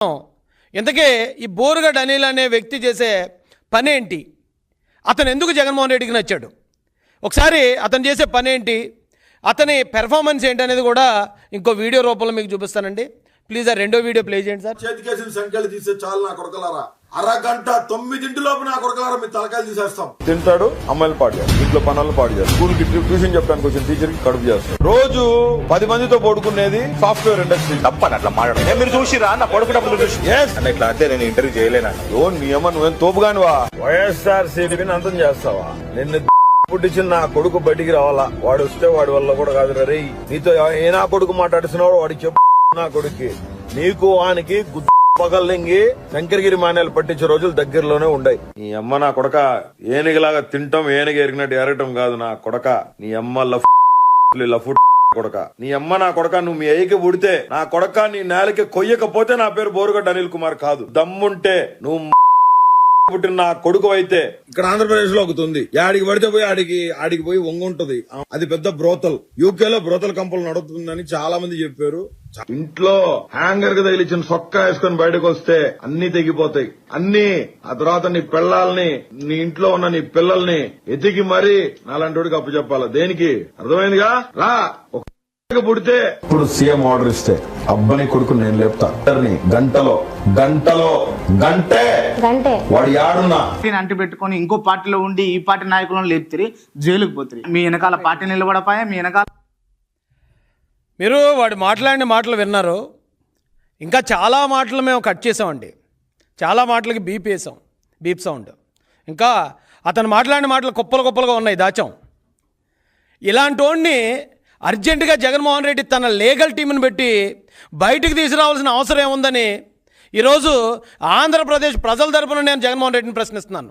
ఇంతకీ ఈ బోరుగడ్డ అనిల్ అనే వ్యక్తి చేసే పని ఏంటి, అతను ఎందుకు జగన్మోహన్ రెడ్డికి నచ్చాడు, ఒకసారి అతను చేసే పని ఏంటి, అతని పెర్ఫార్మెన్స్ ఏంటి అనేది కూడా ఇంకో వీడియో రూపంలో మీకు చూపిస్తానండి. ప్లీజ్ ఆ రెండో వీడియో ప్లే చేయండి సార్. చేతికేసిన సంఖ్యలు తీసే చాలు నా కొడకలారా, అరగంట 9 నా కొడకలారా మీ తలకాయలు తీసేస్తాం. తింటాడు, అమ్మాయిలు పాడు చేస్తారు, ఇంట్లో పనులు పాడు చేస్తారు, స్కూల్ కి ట్యూషన్ చెప్పడానికి వచ్చిన టీచర్ కి కడుపు చేస్తారు. రోజు 10 మందితో పడుకునేది సాఫ్ట్వేర్ ఇండస్ట్రీ. తప్పని అట్లా మాట్లాడు. మీరు చూసిరా నా పడుకున్నప్పుడు చూసి అంటే ఇట్లా అంటే నేను ఇంటర్వ్యూ చేయలేనా? నీ అమ్మ నువ్వేం తోపుగానివా? వైఎస్ఆర్ సిపిని అంతం చేస్తావా? నిన్ను పుట్టించిన నా కొడుకు బయటికి రావాలా, వాడు వస్తే వాడి వల్ల కూడా కాదు రే. నీతో ఏ నా కొడుకు మాట్లాడుతున్నావు వాడికి చెప్పు. నా కొడుక్కి నీకు వానికి పగల్లింగి శంకరగిరి మాన్యాలు పట్టించే రోజులు దగ్గరలోనే ఉన్నాయి. నీ అమ్మ నా కొడక ఏనుగులాగా తింటాం, ఏనుగు ఎరిగినట్టు ఎరగటం కాదు నా కొడక. నీ అమ్మ లఫు కొడక, నీ అమ్మ నా కొడక. నువ్వు మీ అయ్యకి పుడితే నా కొడక నీ నేలకి కొయ్యకపోతే నా పేరు బోరుగడ్డ అనిల్ కుమార్ కాదు. దమ్ముంటే నువ్వు పుట్టిన నా కొడుకు అయితే ఇక్కడ ఆంధ్రప్రదేశ్ లో ఒకటి యాడికి పడితే పోయి ఆడికి పోయి వంగుంటది. అది పెద్ద బ్రోతల్. యూకేలో బ్రోతల్ కంపెనీ నడుతుందని చాలా మంది చెప్పారు. ఇంట్లో హ్యాంగర్ కి తగిలిచ్చిన సొక్క వేసుకొని బయటకు వస్తే అన్ని తెగిపోతాయి. అన్ని ఆ తర్వాత నీ పిల్లల్ని, నీ ఇంట్లో ఉన్న నీ పిల్లల్ని ఎతికి మరీ నాలాంటి అప్పు చెప్పాలి. దేనికి? అర్థమైందిగా? రా పుడితే ఇప్పుడు సీఎం ఆర్డర్ ఇస్తే అబ్బని కొడుకు నేను లేపుతా. గంటే వాడు యాడున్నా అంటి పెట్టుకుని ఇంకో పార్టీలో ఉండి ఈ పార్టీ నాయకులను లేపుతారు, జైలుకు పోతారు. మీ వెనకాల పార్టీ నిలబడపాయా? మీ వెనకాల మీరు వాడు మాట్లాడిన మాటలు విన్నారు. ఇంకా చాలా మాటలు మేము కట్ చేసామండి. చాలా మాటలకి బీప్ సౌండ్. ఇంకా అతను మాట్లాడిన మాటలు కుప్పలుగా ఉన్నాయి, దాచాం. ఇలాంటి వాడిని అర్జెంటుగా జగన్మోహన్ రెడ్డి తన లీగల్ టీంని పెట్టి బయటికి తీసుకురావాల్సిన అవసరం ఏముందని ఈరోజు ఆంధ్రప్రదేశ్ ప్రజల తరపున నేను జగన్మోహన్ రెడ్డిని ప్రశ్నిస్తున్నాను.